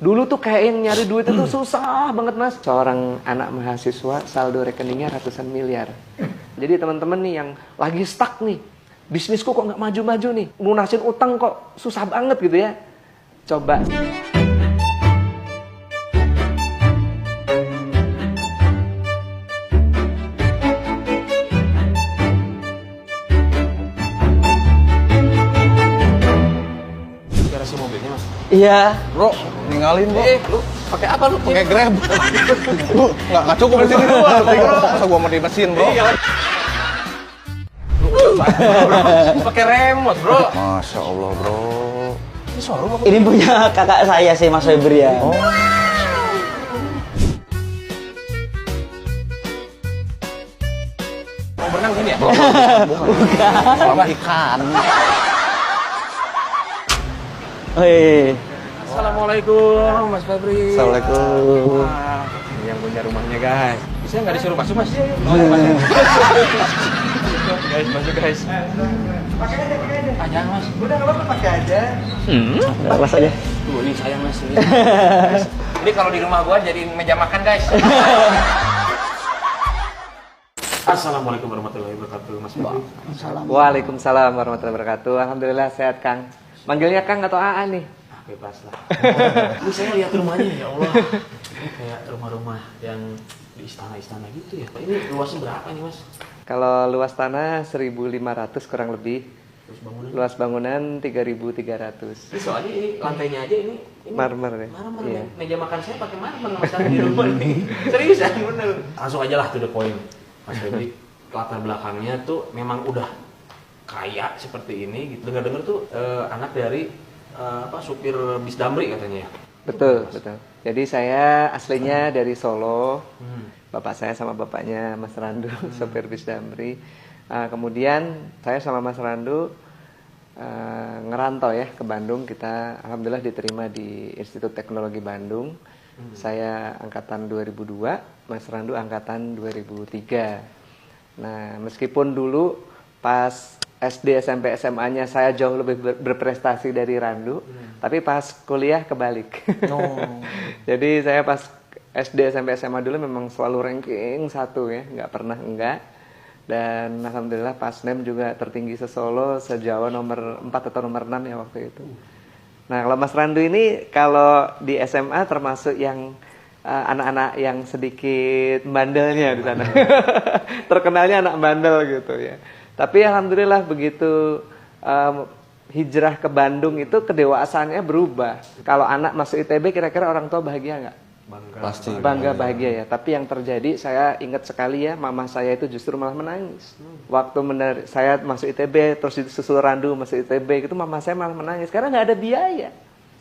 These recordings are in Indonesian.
Dulu tuh kayak yang nyari duit itu susah banget mas. Seorang anak mahasiswa saldo rekeningnya ratusan miliar. Jadi teman-teman nih yang lagi stuck nih, bisnisku kok nggak maju-maju nih, lunasin utang kok susah banget gitu ya. Coba. Garasi mobilnya mas? Iya. Bro, ninggalin bro. Lu pakai apa lu? Pakai Grab. Lu nggak cukup di sini doang. Bro, masa gua mau di mesin bro? Pakai remote bro. Masya Allah bro. Ini showroom apa? Ini punya kakak saya sih Mas Febri ya. Oh. Mau berenang gini ya? Bukan. Kolam ikan. Hei. Assalamualaikum Mas Febri. Assalamualaikum. Wah, ini yang punya rumahnya guys. Bisa nggak disuruh masuk mas? Guys, masuk guys. Pakai aja. Ah jangan mas. Udah nggak apa-apa pakai aja. Kelas aja. Tuh ini sayang mas ini. Guys, ini kalau di rumah gua jadi meja makan guys. Assalamualaikum warahmatullahi wabarakatuh Mas Febri. Waalaikumsalam warahmatullahi wabarakatuh. Alhamdulillah sehat Kang. Manggilnya Kang atau AA nih? Bebas lah. Ini saya lihat rumahnya ya Allah. Ini kayak rumah-rumah yang di istana-istana gitu ya. Ini luasnya berapa nih mas? Kalau luas tanah 1.500 kurang lebih. Terus bangunan? Luas bangunan 3.300. Soalnya ini lantainya aja ini Marmer ya? marmer. Iya. Meja makan saya pakai marmer mas di rumah nih. Seriusan bener. Langsung aja lah to the point. Mas Febri, latar belakangnya tuh memang udah kaya seperti ini gitu. Dengar-dengar tuh anak dari supir bis Damri katanya ya. Betul, betul. Jadi saya aslinya dari Solo. Bapak saya sama bapaknya Mas Randu, sopir bis Damri. Kemudian saya sama Mas Randu ngerantau ya ke Bandung. Kita alhamdulillah diterima di Institut Teknologi Bandung. Saya angkatan 2002, Mas Randu angkatan 2003. Nah, meskipun dulu pas SD, SMP, SMA-nya saya jauh lebih berprestasi dari Randu, tapi pas kuliah kebalik. Jadi saya pas SD, SMP, SMA dulu memang selalu ranking 1 ya, nggak pernah enggak. Dan alhamdulillah pas NEM juga tertinggi se-Solo, se-Jawa nomor 4 atau nomor 6 ya waktu itu. Nah kalau Mas Randu ini kalau di SMA termasuk yang anak-anak yang sedikit bandelnya di sana. Terkenalnya anak bandel gitu ya. Tapi alhamdulillah begitu hijrah ke Bandung itu kedewasaannya berubah. Kalau anak masuk ITB kira-kira orang tua bahagia nggak? Bangga. Pasti. Bangga bahagia ya. Tapi yang terjadi saya ingat sekali ya, mama saya itu justru malah menangis. Waktu saya masuk ITB terus disusul Randu masuk ITB itu mama saya malah menangis karena nggak ada biaya.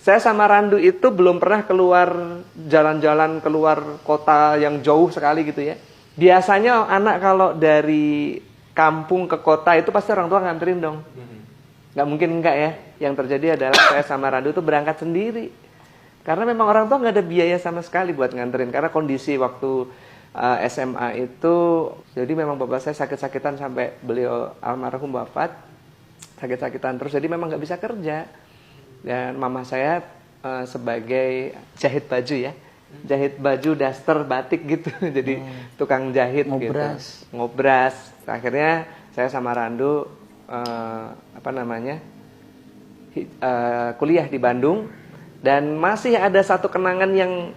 Saya sama Randu itu belum pernah keluar jalan-jalan keluar kota yang jauh sekali gitu ya. Biasanya anak kalau dari kampung ke kota itu pasti orang tua nganterin dong. Nggak mungkin enggak ya. Yang terjadi adalah saya sama Randu itu berangkat sendiri. Karena memang orang tua nggak ada biaya sama sekali buat nganterin. Karena kondisi waktu SMA itu, jadi memang bapak saya sakit-sakitan sampai beliau almarhum wafat. Sakit-sakitan terus, jadi memang nggak bisa kerja. Dan mama saya sebagai jahit baju ya. Jahit baju, daster, batik gitu. Jadi tukang jahit Ngobras. gitu. Ngobras. Akhirnya saya sama Randu kuliah di Bandung dan masih ada satu kenangan yang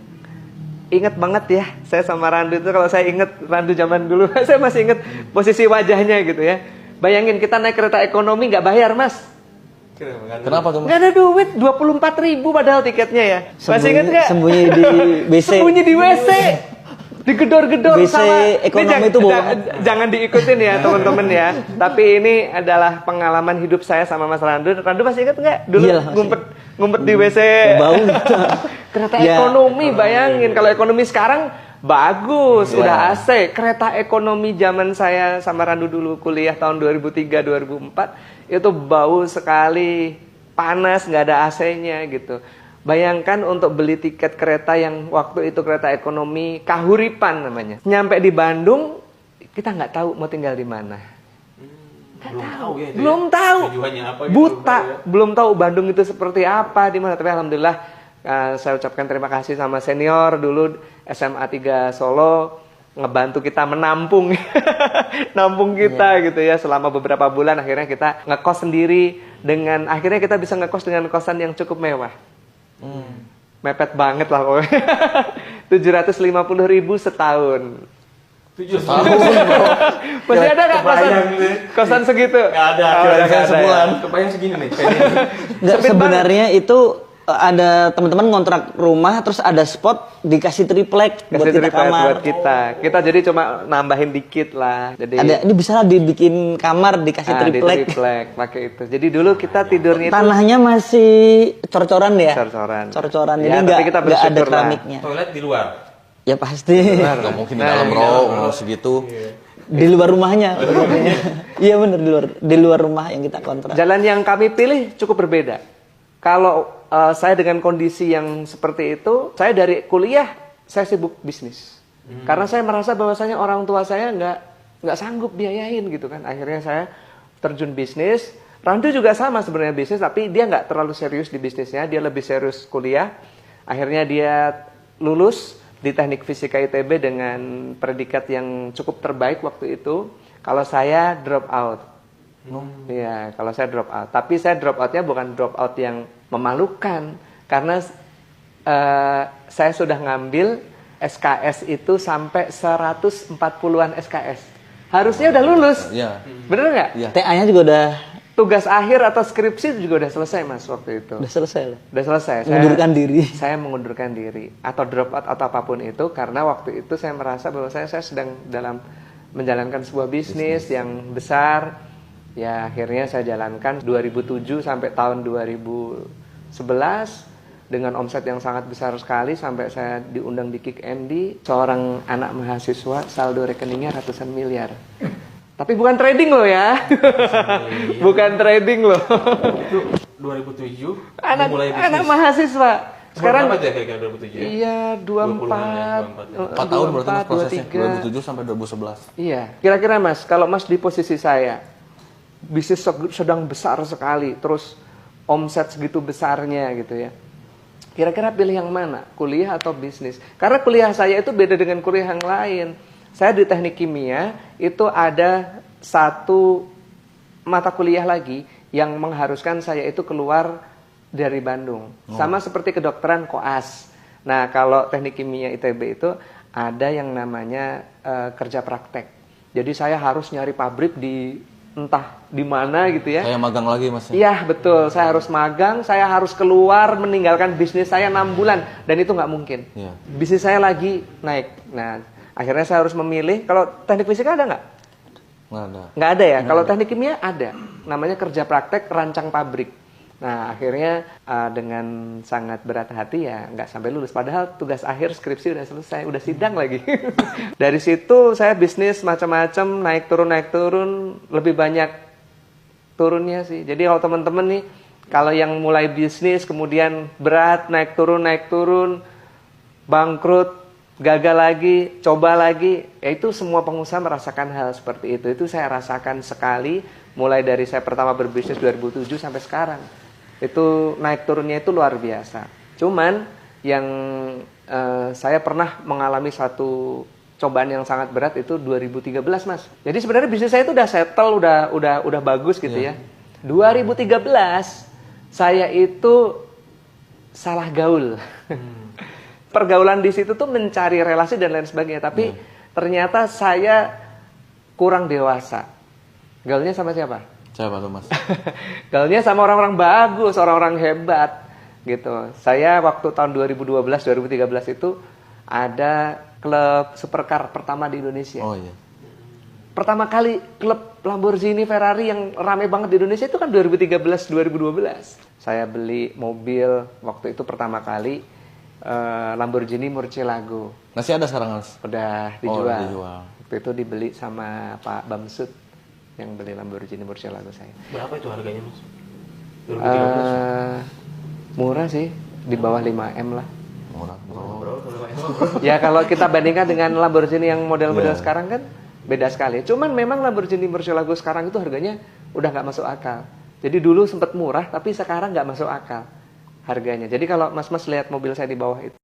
inget banget ya. Saya sama Randu itu kalau saya inget Randu zaman dulu, saya masih inget posisi wajahnya gitu ya. Bayangin kita naik kereta ekonomi nggak bayar mas. Kenapa tuh mas? Nggak ada duit, 24.000 padahal tiketnya ya. Masih inget nggak? Sembunyi di WC. Sembunyi di WC. Digedor-gedor WC sama ekonomi itu bohong. jangan diikutin ya teman-teman ya. Tapi ini adalah pengalaman hidup saya sama Mas Randu. Randu masih ingat nggak? Dulu Iyalah, ngumpet di WC. Bau. Kereta Ya. ekonomi, bayangin kalau ekonomi sekarang bagus, Ya. udah AC. Kereta ekonomi zaman saya sama Randu dulu kuliah tahun 2003 2004 itu bau sekali, panas, nggak ada AC-nya gitu. Bayangkan untuk beli tiket kereta yang waktu itu kereta ekonomi Kahuripan namanya. Nyampe di Bandung, kita nggak tahu mau tinggal di mana. Belum tahu ya itu Belum ya? tahu. Tujuannya apa gitu, Buta, ya? belum tahu Bandung itu seperti apa di mana. Tapi alhamdulillah Saya ucapkan terima kasih sama senior dulu SMA 3 Solo ngebantu kita menampung nampung kita gitu ya selama beberapa bulan. Akhirnya kita ngekos sendiri dengan akhirnya kita bisa ngekos dengan kosan yang cukup mewah. Mepet banget lah pokoknya. 750.000 setahun. 7 tahun. Masih ada nggak kosan segitu? Nggak ada. Sebulan. Kebayang segini nih. Nggak, sebenarnya itu ada teman-teman ngontrak rumah terus ada spot dikasih triplek buat kita kamar. Buat kita jadi cuma nambahin dikit lah. Jadi Ada ini bisa lah dibikin kamar dikasih triplek. triplek pakai itu. Jadi dulu kita tidurnya itu Tanahnya masih cor-coran ya? cor-coran. Cor-coran. Ya, Jadi tapi kita nggak ada bersyukur lah. keramiknya. Toilet di luar. Ya pasti. Nggak mungkin di dalam bro, mau segitu. Di luar rumahnya. Iya bener di luar rumah yang kita kontrak. Jalan yang kami pilih cukup berbeda. Kalau saya dengan kondisi yang seperti itu, saya dari kuliah saya sibuk bisnis. Karena saya merasa bahwasanya orang tua saya nggak sanggup biayain gitu kan. Akhirnya saya terjun bisnis. Randu juga sama sebenarnya bisnis, tapi dia nggak terlalu serius di bisnisnya. Dia lebih serius kuliah. Akhirnya dia lulus di Teknik Fisika ITB dengan predikat yang cukup terbaik waktu itu. Kalau saya drop out. Iya, kalau saya drop out. Tapi saya drop outnya bukan drop out yang memalukan, karena saya sudah ngambil SKS itu sampai 140-an SKS. Harusnya udah lulus. Iya. Bener nggak? Iya. TA-nya juga udah Tugas akhir atau skripsi juga udah selesai Mas waktu itu. udah selesai lah. Udah selesai. Mengundurkan diri. Saya mengundurkan diri atau drop out atau apapun itu karena waktu itu saya merasa bahwa saya sedang dalam menjalankan sebuah bisnis yang besar. Ya akhirnya saya jalankan 2007 sampai tahun 2011 dengan omset yang sangat besar sekali sampai saya diundang di Kick MD. Seorang anak mahasiswa saldo rekeningnya ratusan miliar. Tapi bukan trading loh ya. Bukan trading loh. Itu 2007 Anak mulai bisnis. anak mahasiswa. Sekarang berapa aja kira-kira 2007 ya? Iya, 24. 4 tahun berarti mas prosesnya, 23. 2007 sampai 2011. Iya, kira-kira Mas, kalau Mas di posisi saya, bisnis sedang besar sekali, terus omset segitu besarnya gitu ya. Kira-kira pilih yang mana? Kuliah atau bisnis? Karena kuliah saya itu beda dengan kuliah yang lain. Saya di teknik kimia, itu ada satu mata kuliah lagi yang mengharuskan saya itu keluar dari Bandung. Sama seperti kedokteran koas. Nah, kalau teknik kimia ITB itu ada yang namanya kerja praktek. Jadi saya harus nyari pabrik di entah di mana gitu ya. Saya magang lagi mas. Iya betul, saya harus magang, saya harus keluar meninggalkan bisnis saya 6 bulan dan itu nggak mungkin. Iya. Bisnis saya lagi naik. Nah, akhirnya saya harus memilih. Kalau teknik fisika ada nggak? Nggak ada. Nggak ada ya. Kalau teknik kimia ada. Namanya kerja praktek rancang pabrik. Nah, akhirnya dengan sangat berat hati ya nggak sampai lulus. Padahal tugas akhir skripsi udah selesai, udah sidang lagi. Dari situ saya bisnis macam-macam, naik turun, lebih banyak turunnya sih. Jadi kalau teman-teman nih, kalau yang mulai bisnis kemudian berat, naik turun, bangkrut, gagal lagi, coba lagi, ya itu semua pengusaha merasakan hal seperti itu. Itu saya rasakan sekali, mulai dari saya pertama berbisnis 2007 sampai sekarang. Itu naik turunnya itu luar biasa. Cuman yang saya pernah mengalami satu cobaan yang sangat berat itu 2013 Mas. Jadi sebenarnya bisnis saya itu udah settle, udah bagus gitu ya. 2013 saya itu salah gaul. Pergaulan di situ tuh mencari relasi dan lain sebagainya, tapi ternyata saya kurang dewasa. Gaulnya sama siapa? Siapa tuh mas? Gaulnya sama orang-orang bagus, orang-orang hebat gitu. Saya waktu tahun 2012-2013 itu ada klub supercar pertama di Indonesia. Oh iya. Pertama kali klub Lamborghini Ferrari yang ramai banget di Indonesia itu kan 2013-2012. Saya beli mobil waktu itu pertama kali Lamborghini Murcielago. Masih ada sekarang mas? Udah Oh, dijual. udah dijual. Waktu itu dibeli sama Pak Bamsud yang beli Lamborghini Murcielago saya. Berapa itu harganya mas? 2013? Murah sih, di bawah 5M lah. Murah. Ya kalau kita bandingkan dengan Lamborghini yang model-model sekarang kan beda sekali. Cuman memang Lamborghini Murcielago sekarang itu harganya udah nggak masuk akal. Jadi dulu sempat murah tapi sekarang nggak masuk akal. harganya. Jadi kalau mas-mas lihat mobil saya di bawah itu